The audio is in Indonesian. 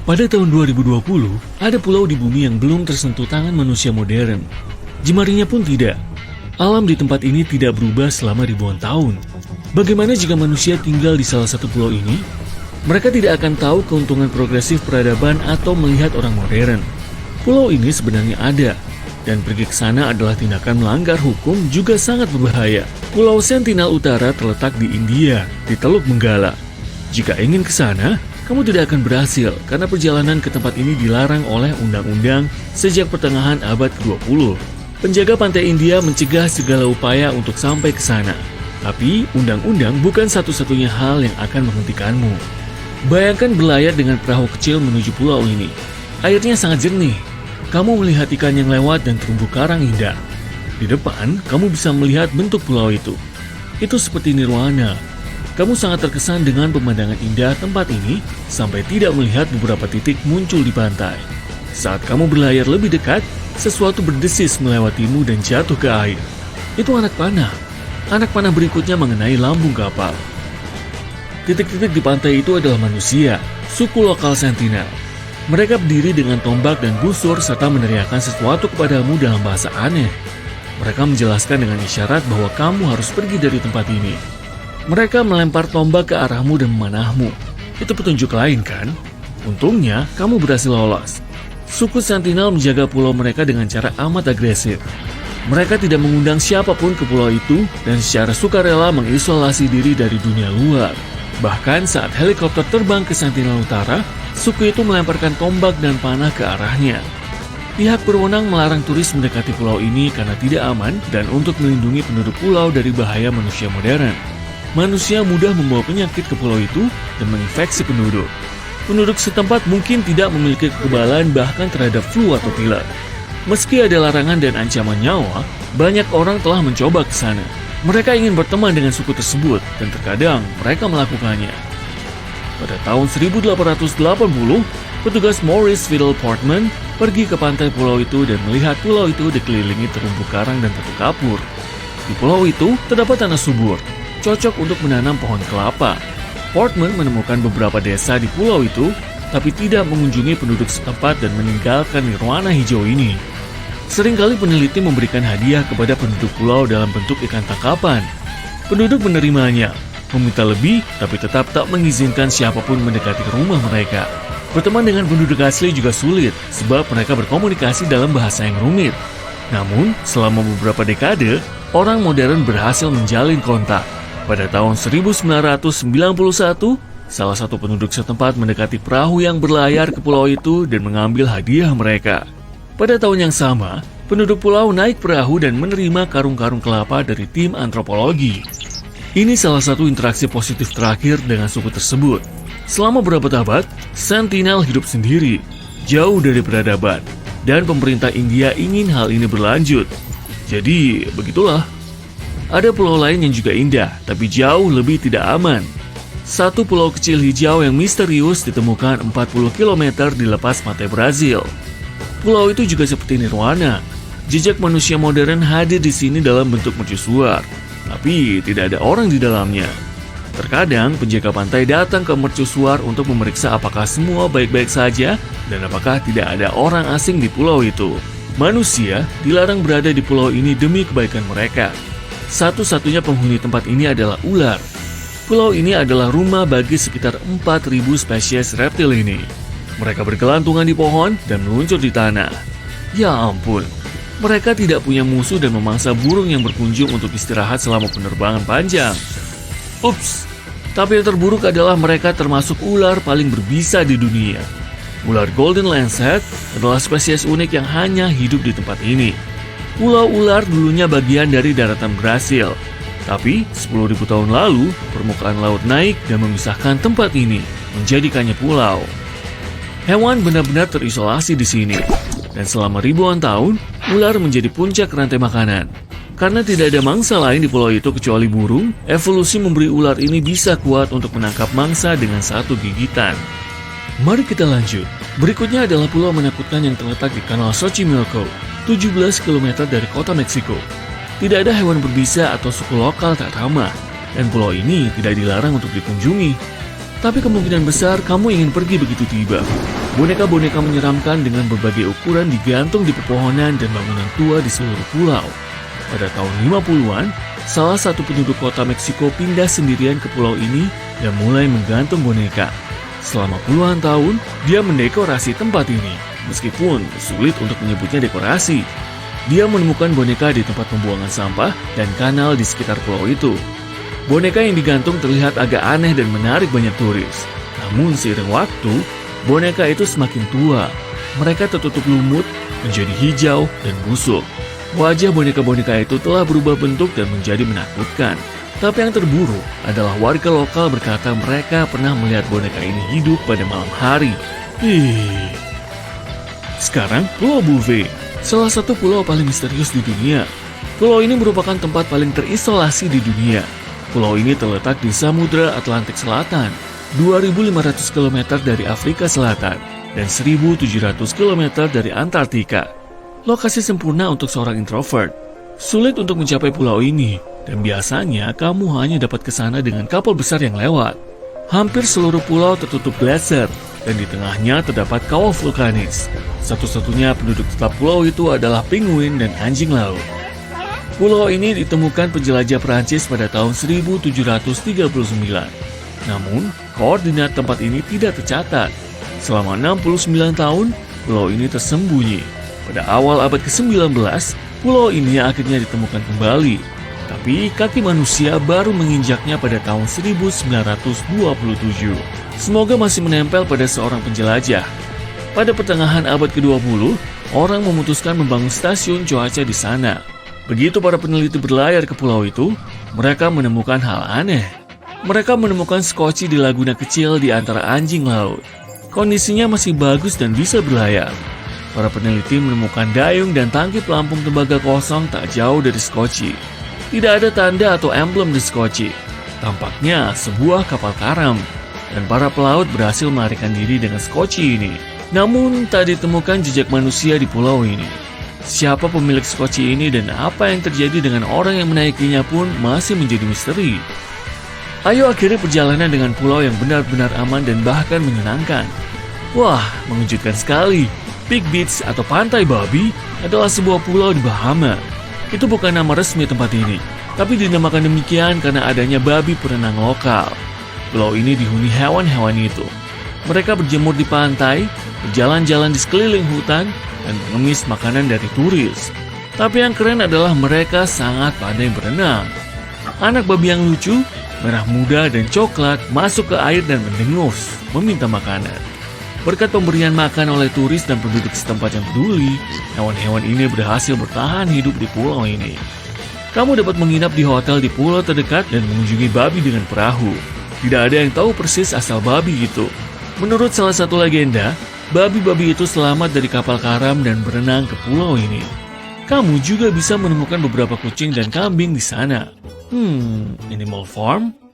Pada tahun 2020, ada pulau di bumi yang belum tersentuh tangan manusia modern. Jemarinya pun tidak. Alam di tempat ini tidak berubah selama ribuan tahun. Bagaimana jika manusia tinggal di salah satu pulau ini? Mereka tidak akan tahu keuntungan progresif peradaban atau melihat orang modern. Pulau ini sebenarnya ada, dan pergi ke sana adalah tindakan melanggar hukum juga sangat berbahaya. Pulau Sentinel Utara terletak di India, di Teluk Benggala. Jika ingin ke sana, kamu tidak akan berhasil karena perjalanan ke tempat ini dilarang oleh undang-undang sejak pertengahan abad ke-20. Penjaga pantai India mencegah segala upaya untuk sampai ke sana. Tapi, undang-undang bukan satu-satunya hal yang akan menghentikanmu. Bayangkan berlayar dengan perahu kecil menuju pulau ini. Airnya sangat jernih. Kamu melihat ikan yang lewat dan terumbu karang indah. Di depan, kamu bisa melihat bentuk pulau itu. Itu seperti nirwana. Kamu sangat terkesan dengan pemandangan indah tempat ini sampai tidak melihat beberapa titik muncul di pantai. Saat kamu berlayar lebih dekat, sesuatu berdesis melewatimu dan jatuh ke air. Itu anak panah. Anak panah berikutnya mengenai lambung kapal. Titik-titik di pantai itu adalah manusia, suku lokal Sentinel. Mereka berdiri dengan tombak dan busur serta meneriakkan sesuatu kepadamu dalam bahasa aneh. Mereka menjelaskan dengan isyarat bahwa kamu harus pergi dari tempat ini. Mereka melempar tombak ke arahmu dan memanahmu. Itu petunjuk lain kan? Untungnya, kamu berhasil lolos. Suku Sentinel menjaga pulau mereka dengan cara amat agresif. Mereka tidak mengundang siapapun ke pulau itu dan secara sukarela mengisolasi diri dari dunia luar. Bahkan saat helikopter terbang ke Sentinel Utara, suku itu melemparkan tombak dan panah ke arahnya. Pihak berwenang melarang turis mendekati pulau ini karena tidak aman dan untuk melindungi penduduk pulau dari bahaya manusia modern. Manusia mudah membawa penyakit ke pulau itu dan menginfeksi penduduk. Penduduk setempat mungkin tidak memiliki kekebalan bahkan terhadap flu atau pilek. Meski ada larangan dan ancaman nyawa, banyak orang telah mencoba ke sana. Mereka ingin berteman dengan suku tersebut dan terkadang mereka melakukannya. Pada tahun 1880, petugas Maurice Fiddle Portman pergi ke pantai pulau itu dan melihat pulau itu dikelilingi terumbu karang dan batu kapur. Di pulau itu terdapat tanah subur, cocok untuk menanam pohon kelapa. Portman menemukan beberapa desa di pulau itu, tapi tidak mengunjungi penduduk setempat dan meninggalkan nirwana hijau ini. Seringkali peneliti memberikan hadiah kepada penduduk pulau dalam bentuk ikan tangkapan. Penduduk menerimanya, meminta lebih, tapi tetap tak mengizinkan siapapun mendekati rumah mereka. Berteman dengan penduduk asli juga sulit, sebab mereka berkomunikasi dalam bahasa yang rumit. Namun, selama beberapa dekade, orang modern berhasil menjalin kontak. Pada tahun 1991, salah satu penduduk setempat mendekati perahu yang berlayar ke pulau itu dan mengambil hadiah mereka. Pada tahun yang sama, penduduk pulau naik perahu dan menerima karung-karung kelapa dari tim antropologi. Ini salah satu interaksi positif terakhir dengan suku tersebut. Selama berabad-abad, Sentinel hidup sendiri, jauh dari peradaban, dan pemerintah India ingin hal ini berlanjut. Jadi, begitulah. Ada pulau lain yang juga indah, tapi jauh lebih tidak aman. Satu pulau kecil hijau yang misterius ditemukan 40 km di lepas pantai Brazil. Pulau itu juga seperti nirwana. Jejak manusia modern hadir di sini dalam bentuk mercusuar, tapi tidak ada orang di dalamnya. Terkadang penjaga pantai datang ke mercusuar untuk memeriksa apakah semua baik-baik saja dan apakah tidak ada orang asing di pulau itu. Manusia dilarang berada di pulau ini demi kebaikan mereka. Satu-satunya penghuni tempat ini adalah ular. Pulau ini adalah rumah bagi sekitar 4.000 spesies reptil ini. Mereka bergelantungan di pohon dan meluncur di tanah. Ya ampun, mereka tidak punya musuh dan memangsa burung yang berkunjung untuk istirahat selama penerbangan panjang. Ups, tapi yang terburuk adalah mereka termasuk ular paling berbisa di dunia. Ular Golden Lancet adalah spesies unik yang hanya hidup di tempat ini. Pulau ular dulunya bagian dari daratan Brasil. Tapi 10.000 tahun lalu, permukaan laut naik dan memisahkan tempat ini, menjadikannya pulau. Hewan benar-benar terisolasi di sini. Dan selama ribuan tahun, ular menjadi puncak rantai makanan. Karena tidak ada mangsa lain di pulau itu kecuali burung, evolusi memberi ular ini bisa kuat untuk menangkap mangsa dengan satu gigitan. Mari kita lanjut. Berikutnya adalah pulau menakutkan yang terletak di Kanal Xochimilco, 17 km dari kota Meksiko. Tidak ada hewan berbisa atau suku lokal tak ramah, dan pulau ini tidak dilarang untuk dikunjungi. Tapi kemungkinan besar kamu ingin pergi begitu tiba. Boneka-boneka menyeramkan dengan berbagai ukuran digantung di pepohonan dan bangunan tua di seluruh pulau. Pada tahun 50-an, salah satu penduduk kota Meksiko pindah sendirian ke pulau ini dan mulai menggantung boneka. Selama puluhan tahun, dia mendekorasi tempat ini, meskipun sulit untuk menyebutnya dekorasi. Dia menemukan boneka di tempat pembuangan sampah dan kanal di sekitar pulau itu. Boneka yang digantung terlihat agak aneh dan menarik banyak turis. Namun seiring waktu, boneka itu semakin tua. Mereka tertutup lumut, menjadi hijau dan busuk. Wajah boneka-boneka itu telah berubah bentuk dan menjadi menakutkan. Tapi yang terburuk adalah warga lokal berkata mereka pernah melihat boneka ini hidup pada malam hari. Sekarang, Pulau Bouvet, salah satu pulau paling misterius di dunia. Pulau ini merupakan tempat paling terisolasi di dunia. Pulau ini terletak di Samudra Atlantik Selatan, 2.500 km dari Afrika Selatan, dan 1.700 km dari Antartika. Lokasi sempurna untuk seorang introvert. Sulit untuk mencapai pulau ini, dan biasanya kamu hanya dapat ke sana dengan kapal besar yang lewat. Hampir seluruh pulau tertutup glaser, dan di tengahnya terdapat kawah vulkanis. Satu-satunya penduduk tetap pulau itu adalah penguin dan anjing laut. Pulau ini ditemukan penjelajah Prancis pada tahun 1739. Namun, koordinat tempat ini tidak tercatat. Selama 69 tahun, pulau ini tersembunyi. Pada awal abad ke-19, pulau ini akhirnya ditemukan kembali. Tapi kaki manusia baru menginjaknya pada tahun 1927. Semoga masih menempel pada seorang penjelajah. Pada pertengahan abad ke-20, orang memutuskan membangun stasiun cuaca di sana. Begitu para peneliti berlayar ke pulau itu, mereka menemukan hal aneh. Mereka menemukan skoci di laguna kecil di antara anjing laut. Kondisinya masih bagus dan bisa berlayar. Para peneliti menemukan dayung dan tangki pelampung tembaga kosong tak jauh dari skoci. Tidak ada tanda atau emblem di skoci. Tampaknya sebuah kapal karam. Dan para pelaut berhasil melarikan diri dengan skoci ini. Namun tak ditemukan jejak manusia di pulau ini. Siapa pemilik skoci ini dan apa yang terjadi dengan orang yang menaikinya pun masih menjadi misteri. Ayo akhiri perjalanan dengan pulau yang benar-benar aman dan bahkan menyenangkan. Wah, mengejutkan sekali. Big Beach atau Pantai Babi adalah sebuah pulau di Bahama. Itu bukan nama resmi tempat ini, tapi dinamakan demikian karena adanya babi perenang lokal. Pulau ini dihuni hewan-hewan itu. Mereka berjemur di pantai, berjalan-jalan di sekeliling hutan, dan mengemis makanan dari turis. Tapi yang keren adalah mereka sangat pandai berenang. Anak babi yang lucu, merah muda dan coklat masuk ke air dan mendengus, meminta makanan. Berkat pemberian makan oleh turis dan penduduk setempat yang peduli, hewan-hewan ini berhasil bertahan hidup di pulau ini. Kamu dapat menginap di hotel di pulau terdekat dan mengunjungi babi dengan perahu. Tidak ada yang tahu persis asal babi itu. Menurut salah satu legenda, babi-babi itu selamat dari kapal karam dan berenang ke pulau ini. Kamu juga bisa menemukan beberapa kucing dan kambing di sana. Animal Farm?